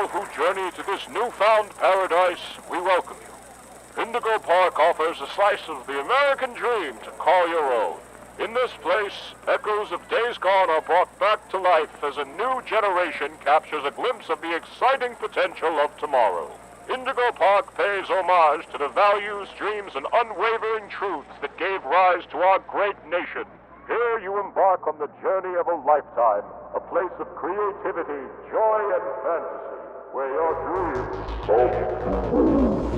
all who journey to this newfound paradise, we welcome you. Indigo Park offers a slice of the American dream to call your own. In this place, echoes of days gone are brought back to life as a new generation captures a glimpse of the exciting potential of tomorrow. Indigo Park pays homage to the values, dreams, and unwavering truths that gave rise to our great nation. Here you embark on the journey of a lifetime, a place of creativity, joy, and fantasy, where your dreams come true.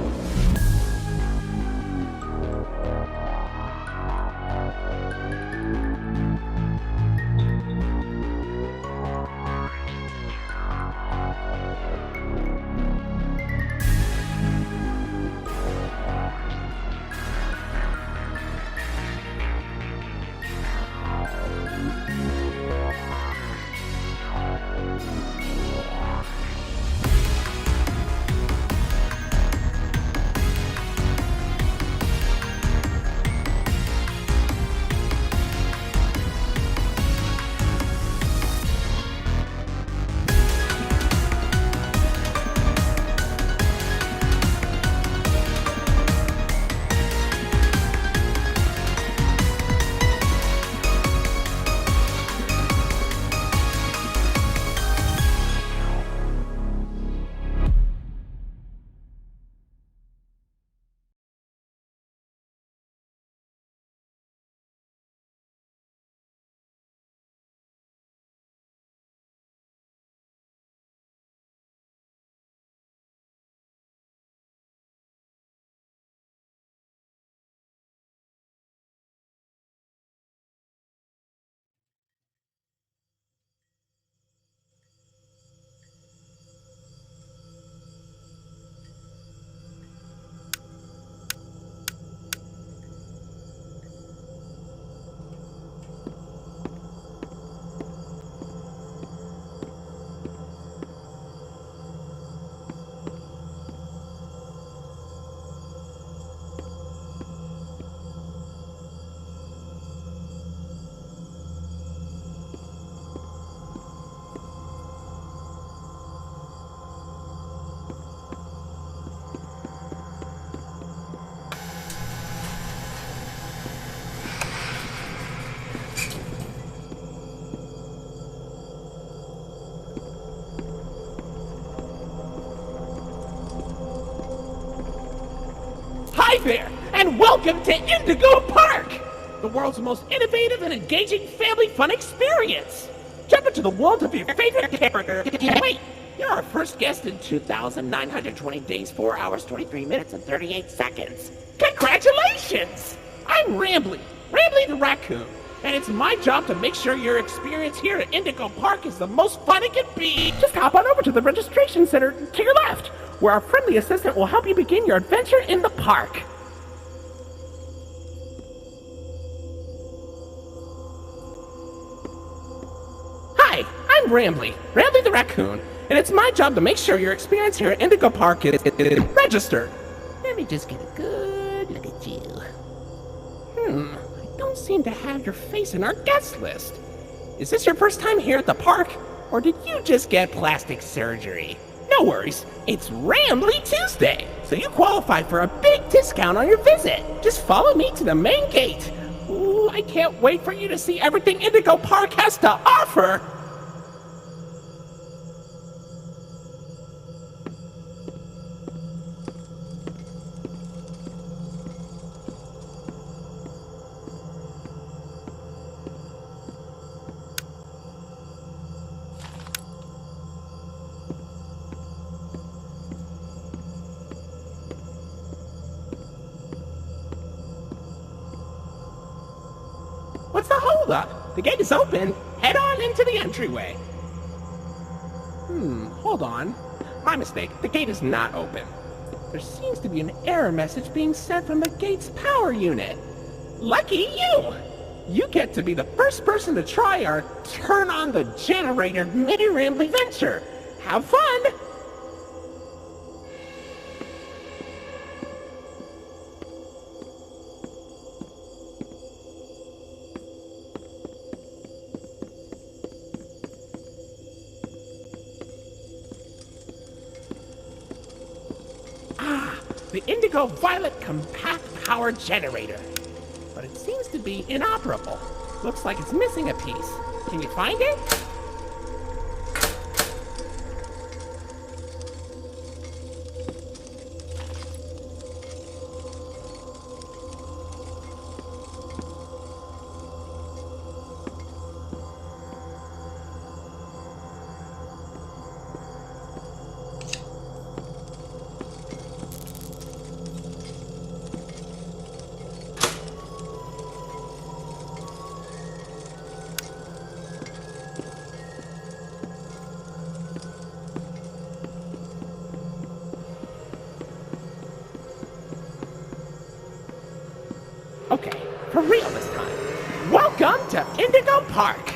Hi there, and welcome to Indigo Park, the world's most innovative and engaging family fun experience. Jump into the world of your favorite character. Wait, you're our first guest in 2,920 days, 4 hours, 23 minutes, and 38 seconds. Congratulations! I'm Rambly the raccoon, and it's my job to make sure your experience here at Indigo Park is the most fun it can be. Just hop on over to the registration center to your left, where our friendly assistant will help you begin your adventure in the park. Hi, I'm Rambly the raccoon, and it's my job to make sure your experience here at Indigo Park is registered. Let me just get a good look at you. I don't seem to have your face in our guest list. Is this your first time here at the park, or did you just get plastic surgery? No worries, it's Rambly Tuesday, so you qualify for a big discount on your visit. Just follow me to the main gate. Ooh, I can't wait for you to see everything Indigo Park has to offer. What's the holdup? The gate is open. Head on into the entryway. Hold on. My mistake. The gate is not open. There seems to be an error message being sent from the gate's power unit. Lucky you! You get to be the first person to try our turn on the generator mini Rambly venture. Have fun! the Indigo Violet Compact Power Generator. But it seems to be inoperable. Looks like it's missing a piece. Can you find it? Okay, for real this time. Welcome to Indigo Park!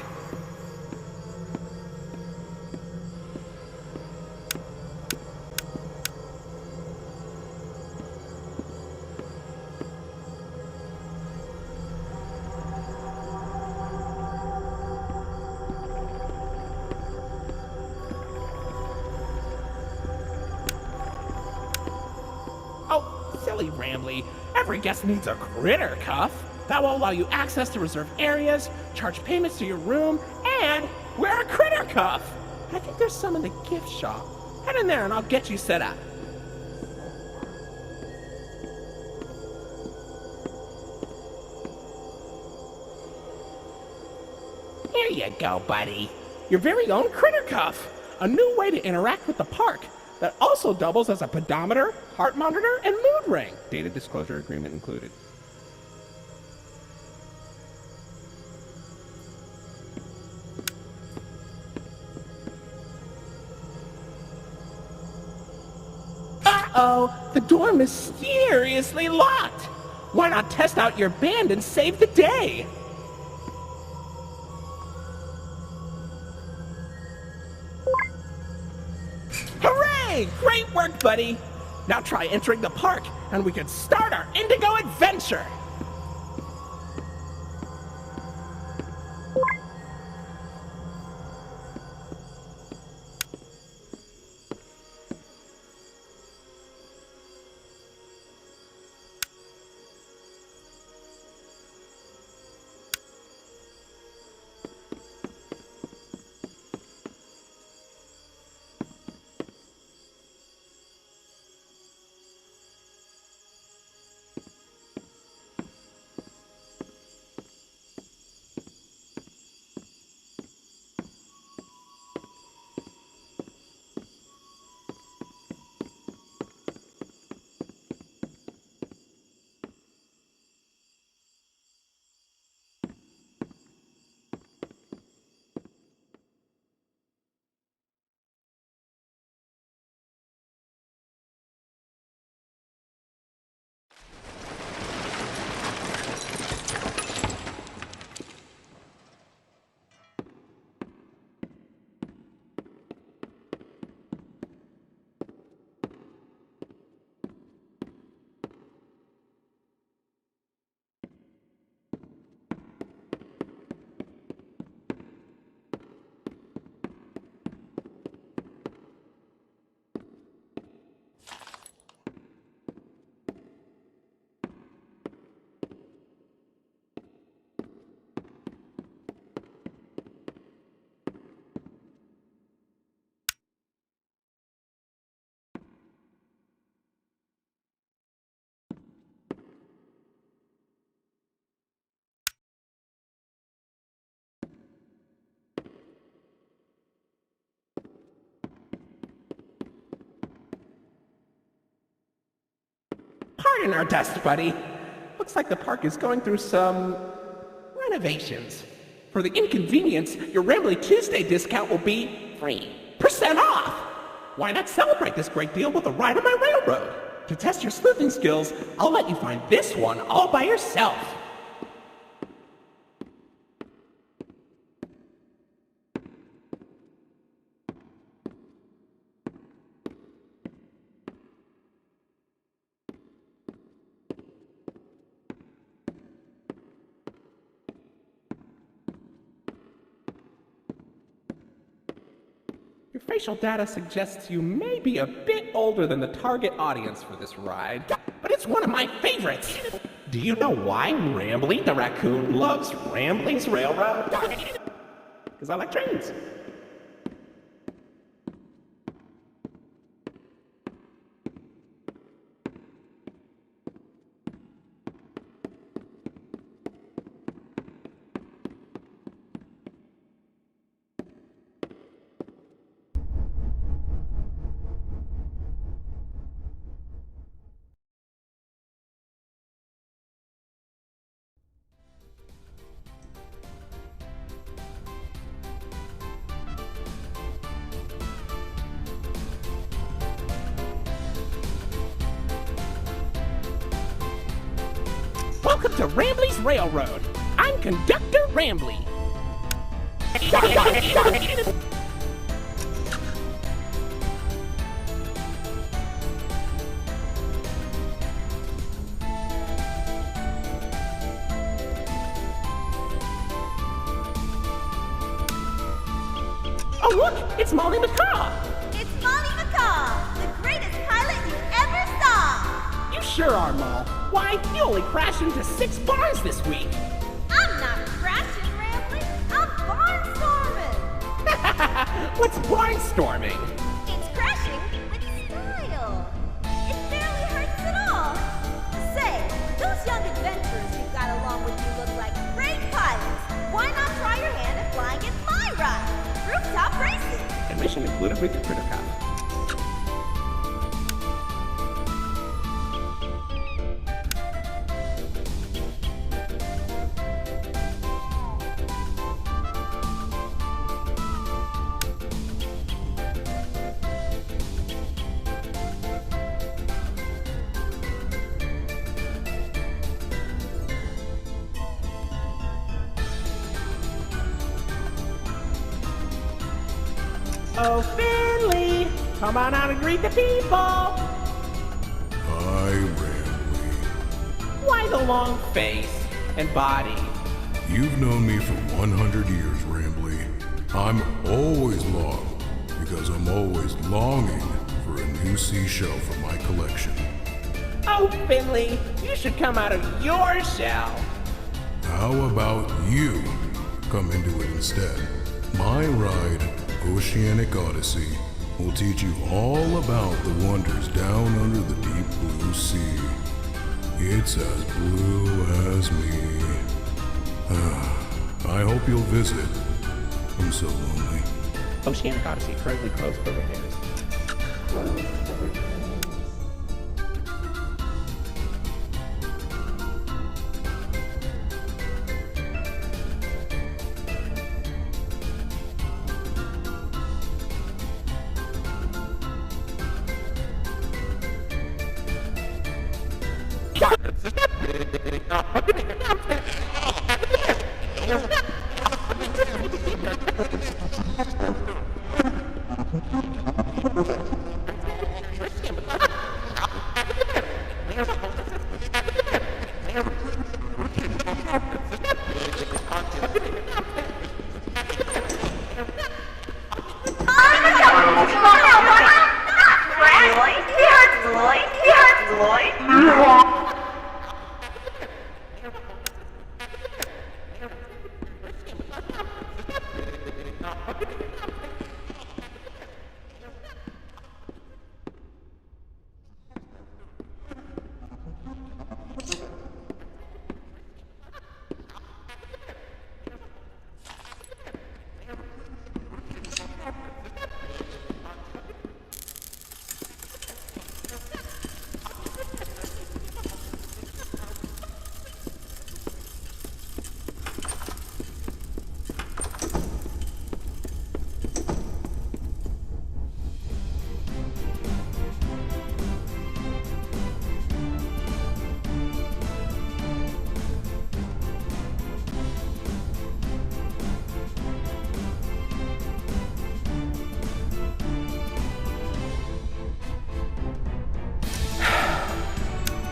Oh, silly Rambly. Every guest needs a critter cuff. That will allow you access to reserved areas, charge payments to your room, and wear a critter cuff. I think there's some in the gift shop. Head in there and I'll get you set up. Here you go, buddy. Your very own critter cuff. A new way to interact with the park that also doubles as a pedometer, heart monitor, and mood ring. Data disclosure agreement included. Uh-oh, the door mysteriously locked. Why not test out your band and save the day? Hooray! Great work, buddy! Now try entering the park, and we can start our Indigo adventure! Pardon our dust, buddy. Looks like the park is going through some renovations. For the inconvenience, your Rambly Tuesday discount will be 3% off. Why not celebrate this great deal with a ride on my railroad? To test your sleuthing skills, I'll let you find this one all by yourself. Your facial data suggests you may be a bit older than the target audience for this ride, but it's one of my favorites. Do you know why Rambly the raccoon loves Rambly's Railroad? Because I like trains. Welcome to Rambly's Railroad. I'm Conductor Rambly. Oh look, it's Molly McCaw. It's Molly McCaw, the greatest pilot you ever saw! You sure are, Mol. Why, you only crashed into 6 bars this week. I'm not crashing, Rambly. I'm barnstorming. What's barnstorming? It's crashing with style. It barely hurts at all. Say, those young adventurers you've got along with you look like great pilots. Why not try your hand at flying in my ride? Rooftop racing. Admission included with the critter cup. Oh, Finley, come on out and greet the people. Hi, Rambly. Why the long face and body? You've known me for 100 years, Rambly. I'm always long because I'm always longing for a new seashell for my collection. Oh, Finley, you should come out of your shell. How about you come into it instead? My ride, Oceanic Odyssey, will teach you all about the wonders down under the deep blue sea. It's as blue as me. I hope you'll visit. I'm so lonely. Oceanic Odyssey currently closed for repairs.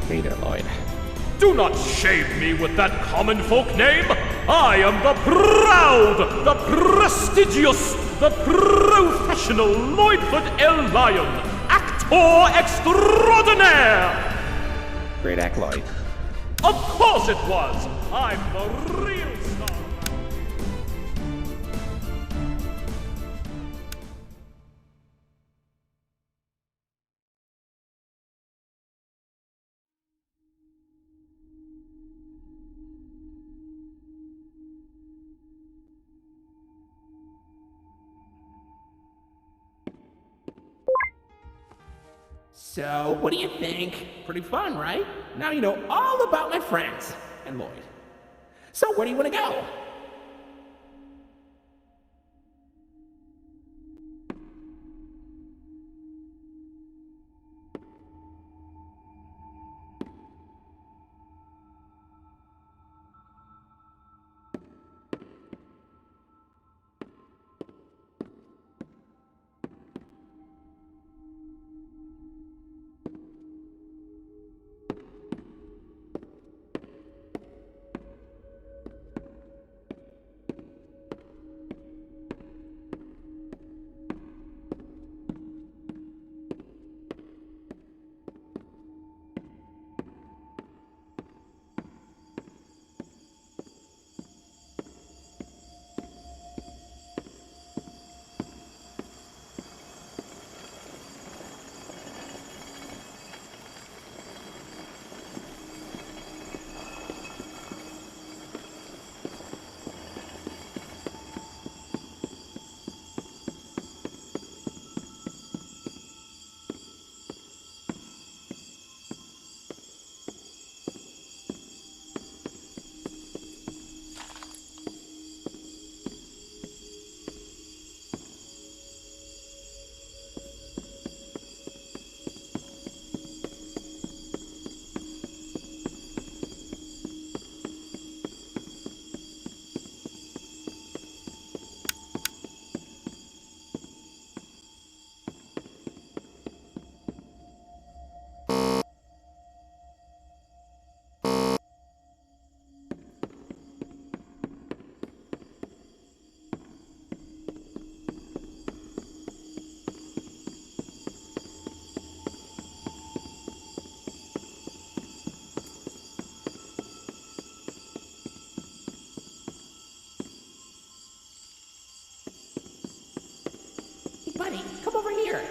Hey there, Lloyd. Do not shame me with that common folk name. I am the proud, the prestigious the professional Lloydfoot El Lion, actor extraordinaire! Great act, Lloyd. Of course it was! I'm the real star! So, what do you think? Pretty fun, right? Now you know all about my friends and Lloyd. So, where do you want to go? Buddy, come over here.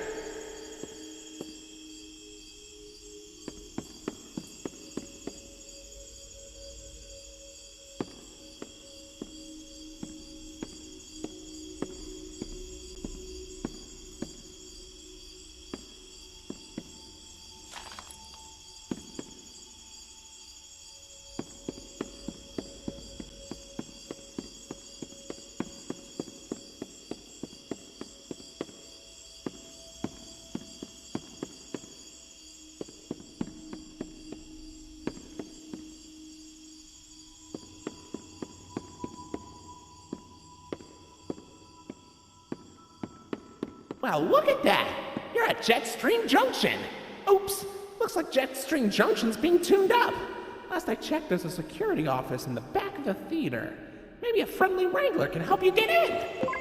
Well, look at that! You're at Jetstream Junction! Oops! Looks like Jetstream Junction's being tuned up! Last I checked, there's a security office in the back of the theater. Maybe a friendly wrangler can help you get in!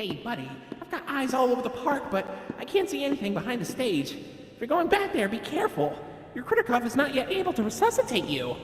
Hey, buddy, I've got eyes all over the park, but I can't see anything behind the stage. If you're going back there, be careful. Your critter cuff is not yet able to resuscitate you.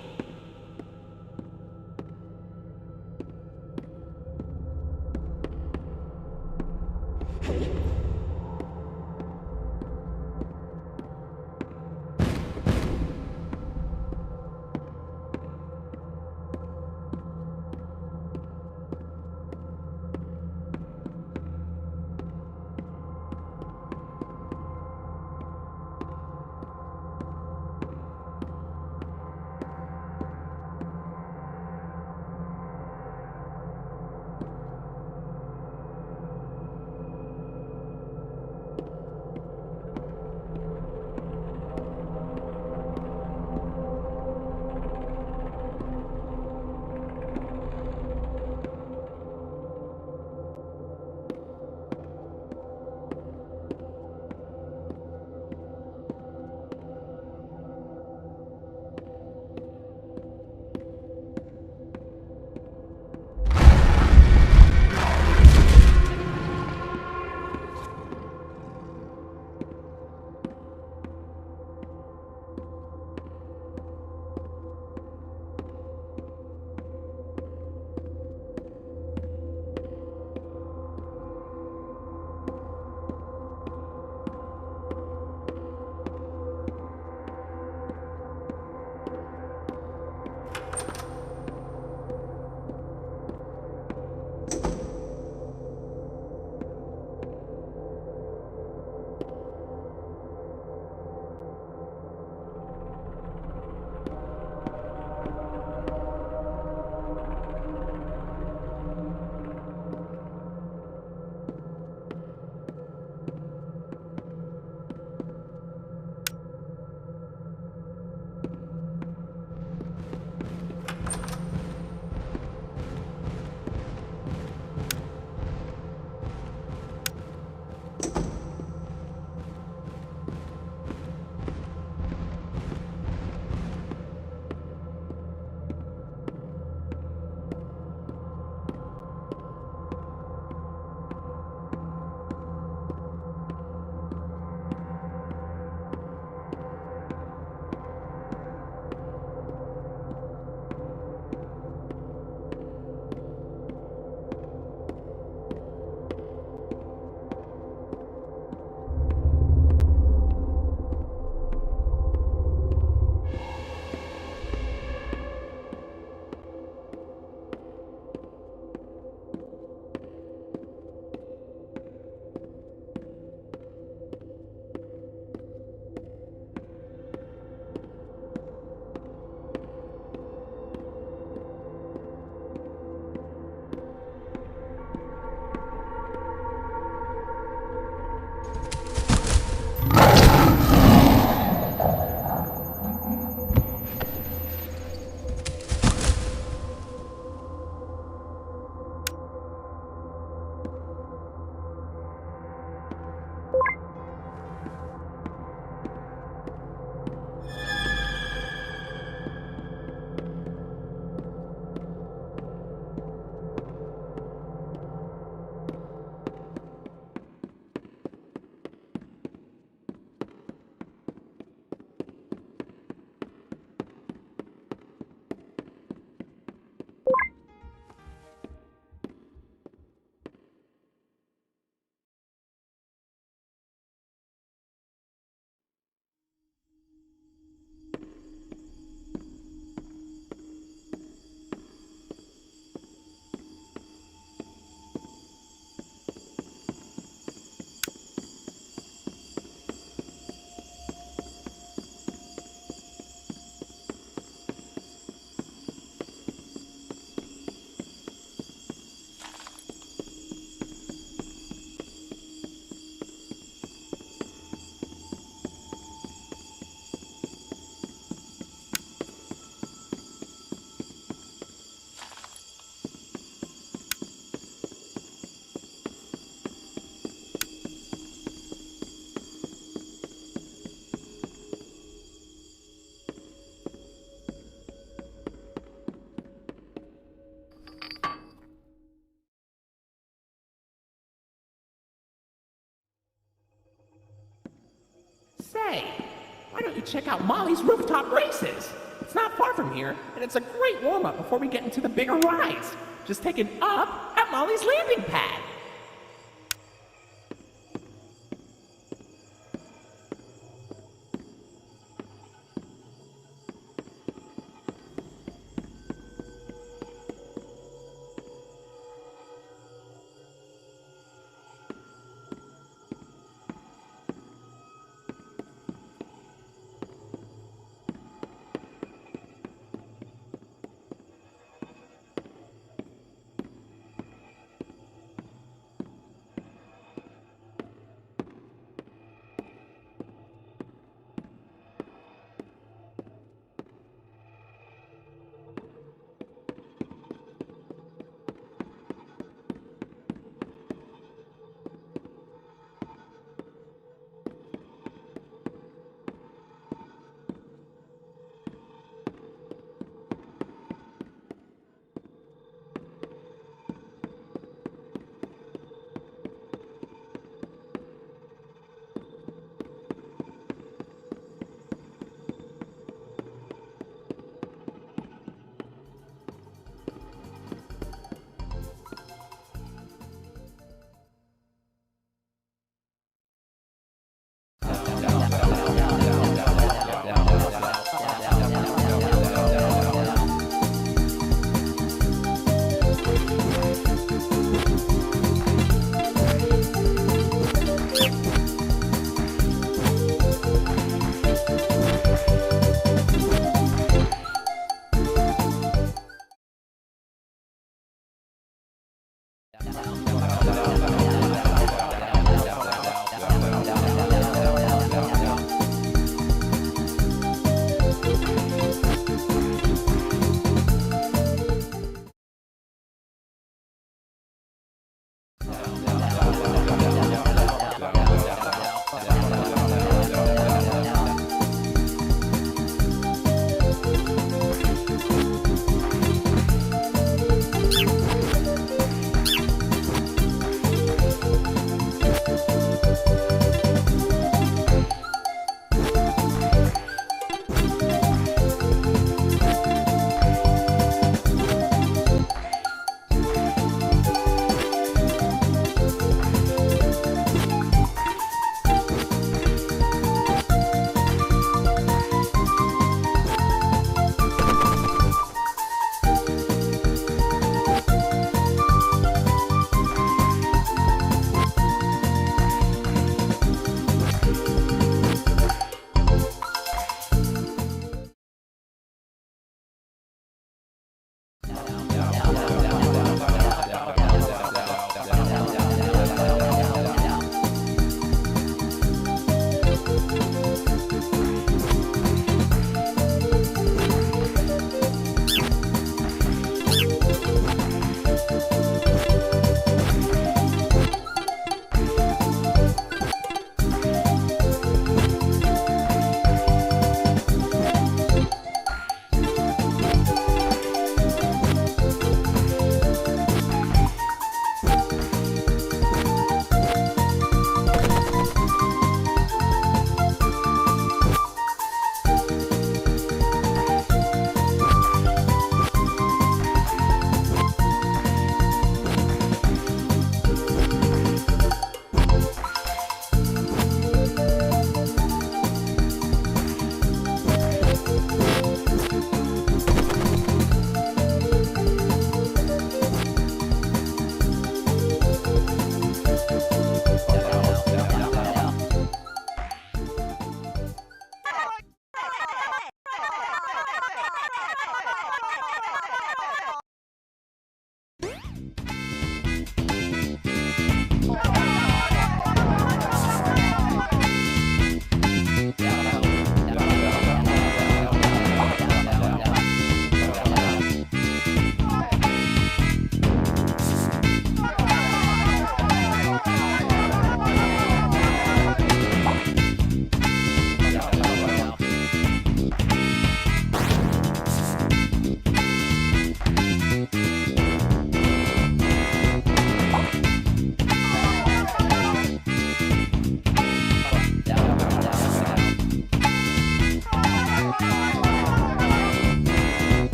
Say, why don't you check out Molly's rooftop races? It's not far from here, and it's a great warm-up before we get into the bigger rides. Just take an up at Molly's landing pad.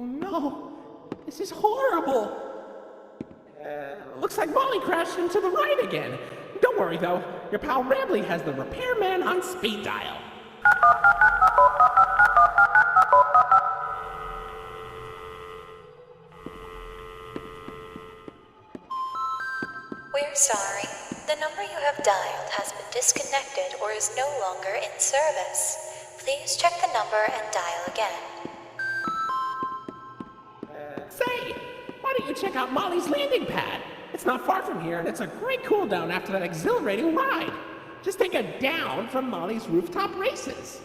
no. This is horrible. Looks like Molly crashed into the ride again. Don't worry, though. Your pal Rambley has the repairman on speed dial. We're sorry. The number you have dialed has been disconnected or is no longer in service. Please check the number and dial again. Say, why don't you check out Molly's landing pad? It's not far from here, and it's a great cool down after that exhilarating ride. Just take a down from Molly's rooftop races.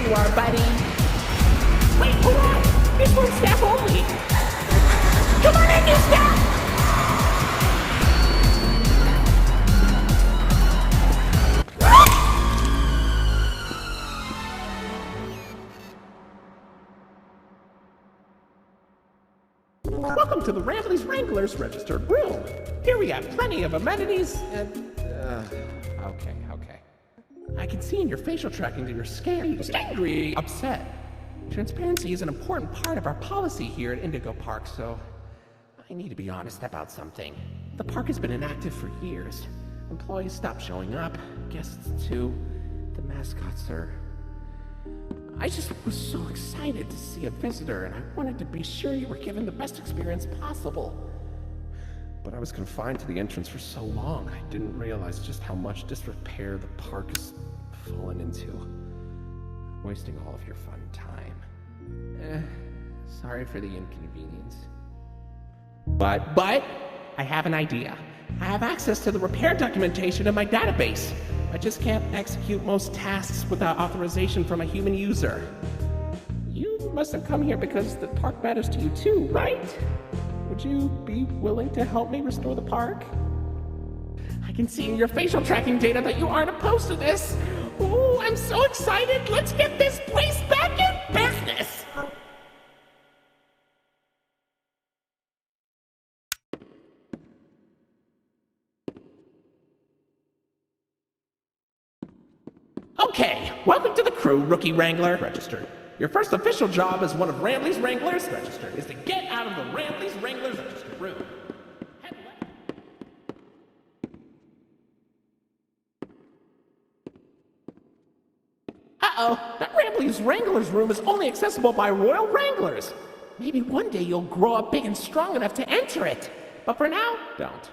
you are, buddy. Wait, hold on. This one's staff only. Come on in, new staff. Welcome to the Rambley's Wranglers registered room. Here we have plenty of amenities and... Okay. I can see in your facial tracking that you're scared, angry, upset. Transparency is an important part of our policy here at Indigo Park, so... I need to be honest about something. The park has been inactive for years. Employees stopped showing up, guests too. The mascots are... I just was so excited to see a visitor, and I wanted to be sure you were given the best experience possible. But I was confined to the entrance for so long, I didn't realize just how much disrepair the park has fallen into. Wasting all of your fun time. Sorry for the inconvenience. But, I have an idea. I have access to the repair documentation in my database. I just can't execute most tasks without authorization from a human user. You must have come here because the park matters to you too, right? Would you be willing to help me restore the park? I can see in your facial tracking data that you aren't opposed to this. Ooh, I'm so excited! Let's get this place back in business! Okay, welcome to the crew, Rookie Wrangler. Registered. Your first official job as one of Rambley's Wranglers, registered, is to get out of the Rambley's Wranglers registered room. Head left. Uh-oh, that Rambley's Wranglers room is only accessible by Royal Wranglers. Maybe one day you'll grow up big and strong enough to enter it. But for now, don't.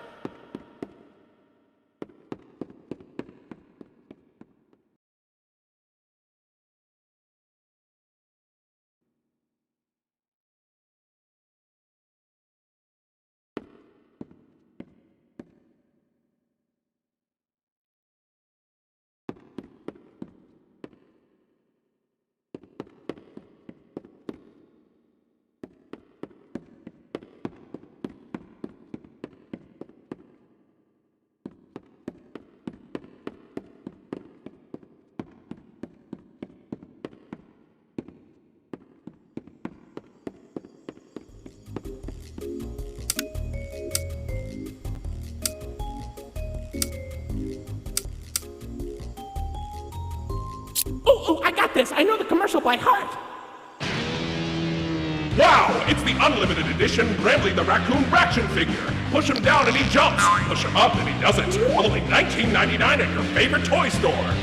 Oh, I got this! I know the commercial by heart! Wow, it's the unlimited edition Rambley the Raccoon action figure. Push him down and he jumps. Push him up and he doesn't. Only $19.99 at your favorite toy store.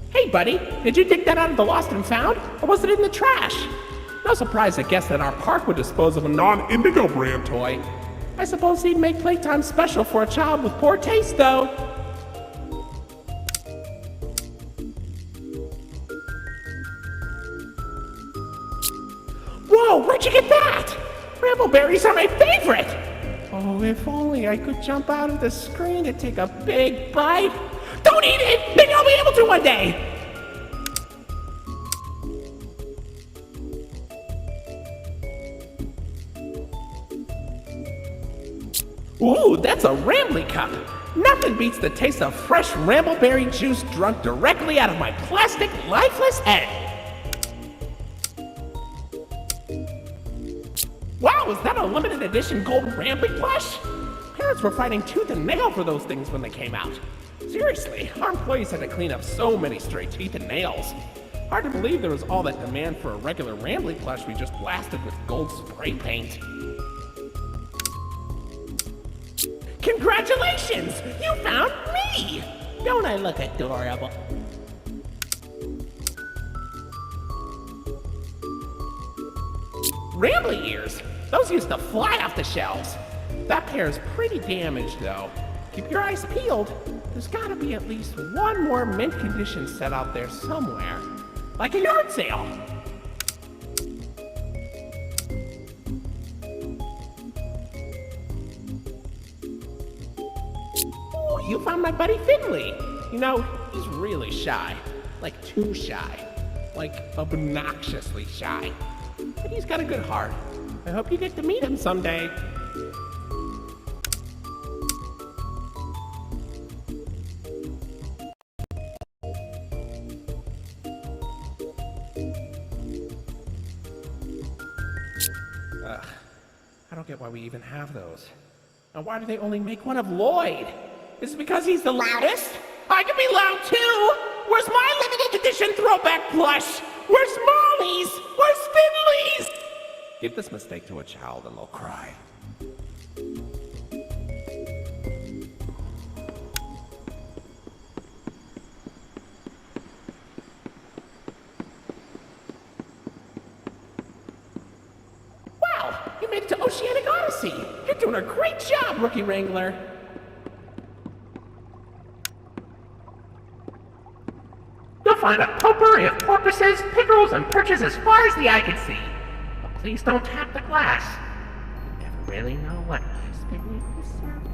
Hey, buddy, did you dig that out of the lost and found, or was it in the trash? No surprise, I guess, that our park would dispose of a non-Indigo brand toy. I suppose he'd make playtime special for a child with poor taste, though. Whoa, where'd you get that? Brambleberries are my favorite! Oh, if only I could jump out of the screen and take a big bite. Don't eat it! Maybe I'll be able to one day! Ooh, that's a Rambley cup! Nothing beats the taste of fresh Rambleberry juice drunk directly out of my plastic, lifeless head! Wow, is that a limited edition gold Rambley plush? Parents were fighting tooth and nail for those things when they came out. Seriously, our employees had to clean up so many stray teeth and nails. Hard to believe there was all that demand for a regular Rambley plush we just blasted with gold spray paint. Congratulations! You found me! Don't I look adorable? Rambley ears! Those used to fly off the shelves. That pair is pretty damaged, though. Keep your eyes peeled. there's gotta be at least one more mint condition set out there somewhere. Like a yard sale. Oh, you found my buddy Finley. You know, he's really shy. Like too shy. Like obnoxiously shy. But he's got a good heart. I hope you get to meet him someday. I don't get why we even have those. And why do they only make one of Lloyd? Is it because he's the loudest? I can be loud too! Where's my limited edition throwback plush? Where's Molly's? Where's Finley's? Give this mistake to a child and they'll cry. Wow, you made it to Oceanic Odyssey. You're doing a great job, Rookie Wrangler. You'll find a potpourri of porpoises, pickerels, and perches as far as the eye can see. But please don't tap the glass. You never really know what lies beneath the surface.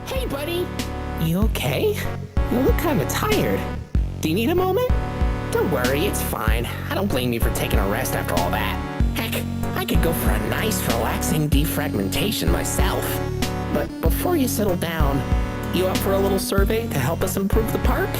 Hey, buddy. You okay? You look kind of tired. Do you need a moment? Don't worry, it's fine. I don't blame you for taking a rest after all that. Heck, I could go for a nice, relaxing defragmentation myself. But before you settle down, you up for a little survey to help us improve the park?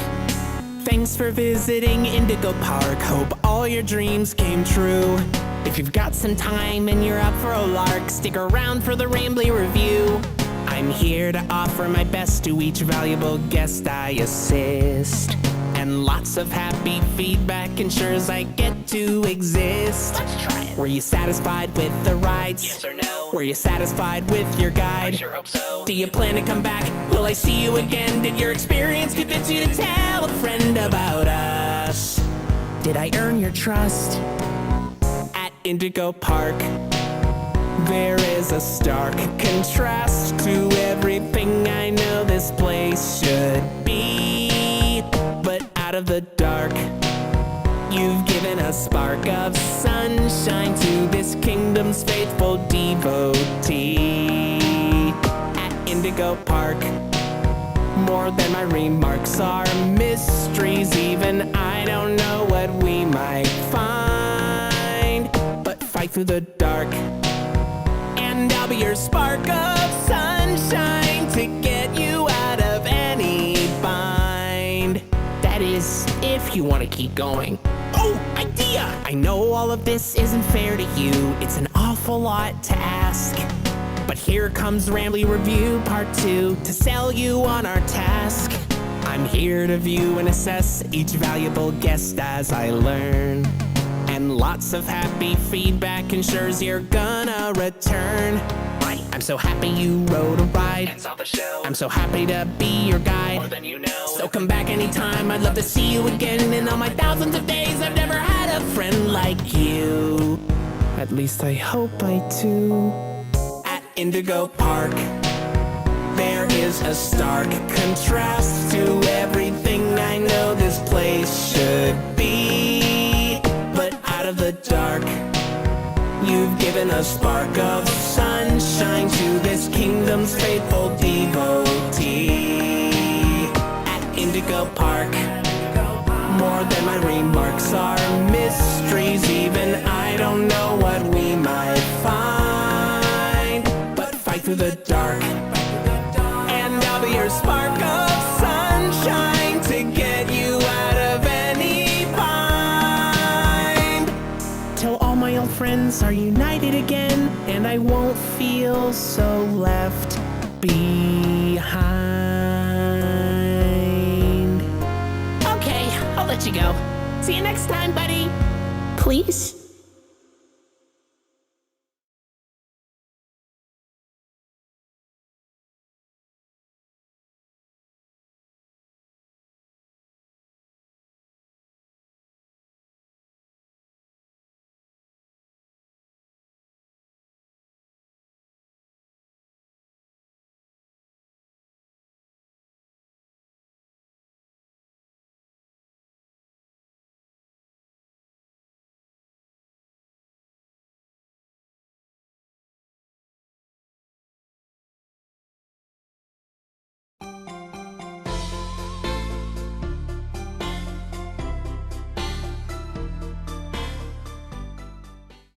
Thanks for visiting Indigo Park. Hope all your dreams came true. If you've got some time and you're up for a lark, stick around for the Rambly Review. I'm here to offer my best to each valuable guest I assist. And lots of happy feedback ensures I get to exist. Let's try it. Were you satisfied with the rides? Yes or no? Were you satisfied with your guide? I sure hope so. Do you plan to come back? Will I see you again? Did your experience convince you to tell a friend about us? Did I earn your trust? At Indigo Park, there is a stark contrast to everything I know this place should be. But out of the dark, you've given a spark of sunshine to this kingdom's faithful devotee. At Indigo Park, more than my remarks are mysteries. Even I don't know what we might find. But fight through the dark, and I'll be your spark of sunshine to get you out of any bind. That is, if you want to keep going. Oh, idea! I know all of this isn't fair to you. It's an awful lot to ask. But here comes Rambly Review Part 2 to sell you on our task. I'm here to view and assess each valuable guest as I learn. And lots of happy feedback ensures you're gonna return. I'm so happy you rode a ride and saw the show. I'm so happy to be your guide. More than you know. So come back anytime. I'd love to see you again. In all my thousands of days, I've never had a friend like you. At least I hope I do. At Indigo Park, there is a stark contrast to everything I know this place should be. But out of the dark, you've given a spark of sunshine to this kingdom's faithful devotee. At Indigo Park, more than my remarks are mysteries. Even I don't know what we might find. But fight through the dark, and I'll be your spark of sunshine to get you out of any bind. Till all my old friends are united again, and I won't feel so left behind. Okay, I'll let you go. See you next time, buddy. Please?